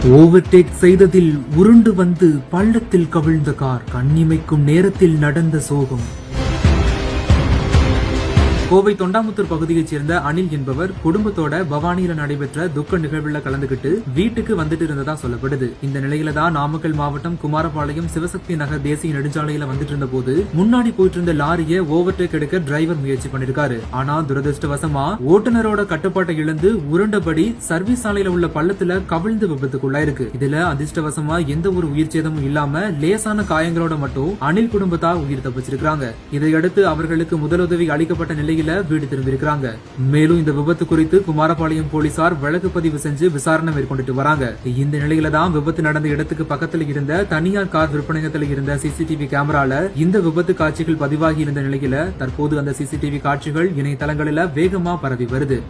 Overtake செய்ததில் உருண்டு வந்து பள்ளத்தில் கவிழ்ந்த கார், கண்ணிமைக்கும் நேரத்தில் நடந்த சோகம். கோவை தொண்டாமுத்தூர் பகுதியைச் சேர்ந்த அனில் என்பவர் குடும்பத்தோட பவானியில நடைபெற்ற துக்க நிகழ்வுல கலந்துகிட்டு வீட்டுக்கு வந்துட்டு இருந்ததா சொல்லப்படுது. இந்த நிலையில தான் நாமக்கல் மாவட்டம் குமாரபாளையம் சிவசக்தி நகர் தேசிய நெடுஞ்சாலையில வந்துட்டு இருந்த போது முன்னாடி போயிட்டு இருந்த லாரியை ஓவர்டேக் எடுக்க டிரைவர் முயற்சி பண்ணிருக்காரு. ஆனா துரதிருஷ்டவசமா ஓட்டுநரோட கட்டுப்பாட்டை இழந்து உருண்டபடி சர்வீஸ் சாலையில உள்ள பள்ளத்துல கவிழ்ந்து விபத்துக்குள்ளாயிருக்கு. இதுல அதிர்ஷ்டவசமா எந்த ஒரு உயிர் சேதமும் இல்லாம லேசான காயங்களோட மட்டும் அனில் குடும்பத்தார் உயிர் தப்பிச்சிருக்காங்க. இதையடுத்து அவர்களுக்கு முதலுதவி அளிக்கப்பட்ட நிலையில் வீடு திரும்பியிருக்காங்க. மேலும் இந்த விபத்து குறித்து குமாரபாளையம் போலீசார் வழக்கு பதிவு செஞ்சு விசாரணை மேற்கொண்டுட்டு வராங்க. இந்த நிலையில தான் விபத்து நடந்த இடத்துக்கு பக்கத்தில் இருந்த தனியார் கார் விற்பனையகத்தில் இருந்த சிசிடிவி கேமரால இந்த விபத்து காட்சிகள் பதிவாகி இருந்த நிலையில தற்போது அந்த சிசிடிவி காட்சிகள் இணையதளங்களில வேகமா பரவி வருது.